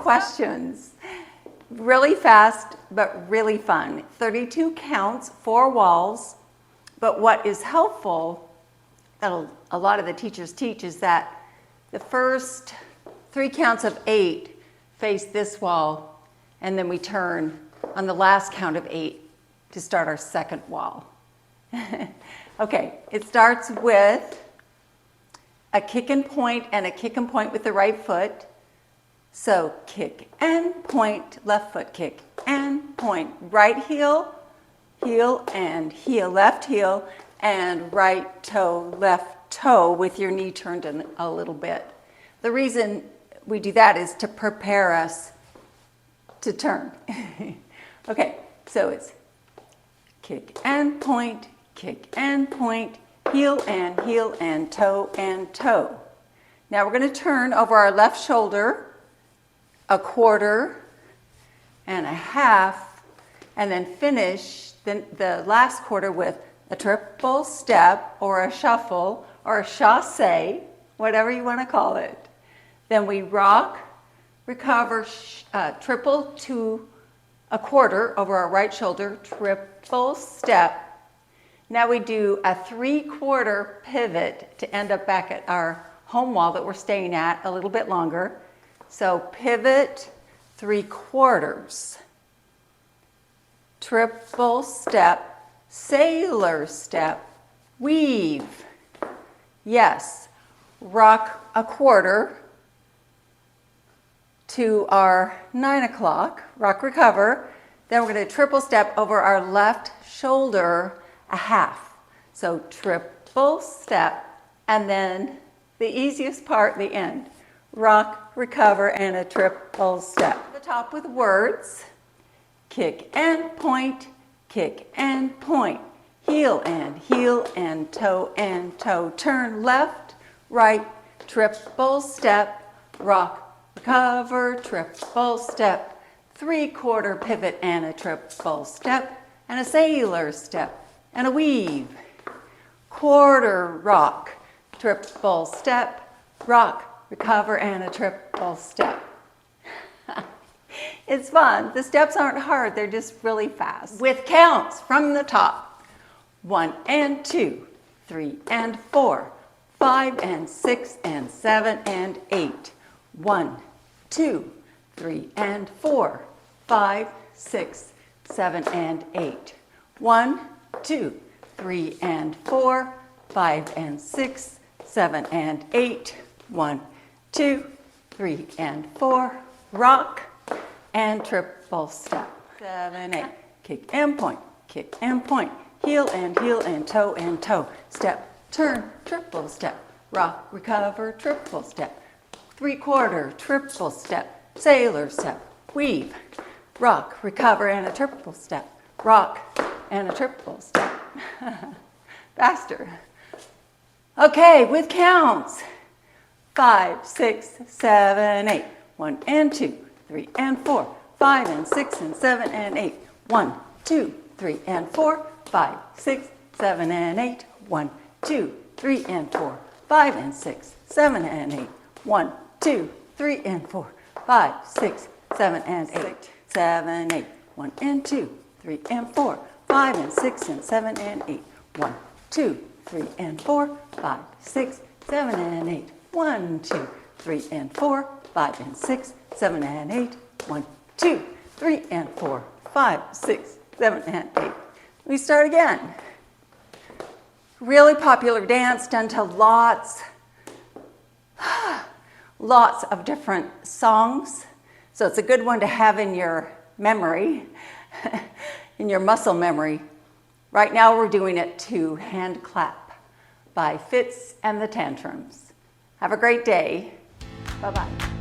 questions. Really fast, but really fun. 32 counts, 4 walls. But what is helpful, that a lot of the teachers teach, is that the first 3 counts of 8 face this wall, and then we turn on the last count of 8 to start our second wall. Okay, it starts with a kick and point and a kick and point with the right foot. So kick and point, left foot kick and point, right heel, heel and heel, left heel, and right toe, left toe with your knee turned in a little bit. The reason we do that is to prepare us to turn. Okay, so it's kick and point, heel and toe and toe. Now we're going to turn over our left shoulder, a quarter and a half, and then finish the last quarter with a triple step or a shuffle or a chasse, whatever you want to call it. Then we rock, recover, triple to a quarter over our right shoulder, triple step. Now we do a 3/4 pivot to end up back at our home wall that we're staying at a little bit longer. So pivot 3/4, triple step, sailor step, weave. Yes, rock a quarter to our 9 o'clock, rock, recover. Then we're going to triple step over our left shoulder a half. So triple step, and then the easiest part, the end. Rock, recover, and a triple step. The top with words. Kick and point, heel and toe. Turn left, right, triple step, rock, recover, triple step, 3/4 pivot and a triple step, and a sailor step, and a weave. Quarter rock, triple step, rock, recover, and a triple step. It's fun. The steps aren't hard, they're just really fast. With counts from the top. 1 and 2, 3 and 4, 5 and 6 and 7 and 8. 1, 2, 3 and 4, 5, 6, 7 and 8. 1, 2, 3 and 4, 5 and 6, 7 and 8. 1, 2, 3 and 4, rock and triple step. 7, 8, kick and point, heel and toe, step, turn, triple step, rock, recover, triple step, 3/4, triple step, sailor step, weave, rock, recover, and a triple step, rock, and a triple step. Faster. Okay, with counts. 5, 6, 7, 8. 1 and 2, 3 and 4, 5 and 6 and 7 and 8. 1, 2, 3 and 4, 5, 6, 7 and 8. 1, 2, 3 and 4, 5 and 6, 7 and 8. 1, 2, 3 and 4, 5, 6, 7 and 8. 7, 8. 1 and 2, 3 and 4, 5 and 6 and 7 and 8. 1, 2, 3 and 4, 5, 6, 7 and 8. 1, 2, 3 and 4, 5 and 6, 7 and 8. 1, 2, 3 and 4, 5, 6, 7 and 8. We start again. Really popular dance, done to lots of different songs. So it's a good one to have in your memory, in your muscle memory. Right now we're doing it to Hand Clap by Fitz and the Tantrums. Have a great day. Bye-bye.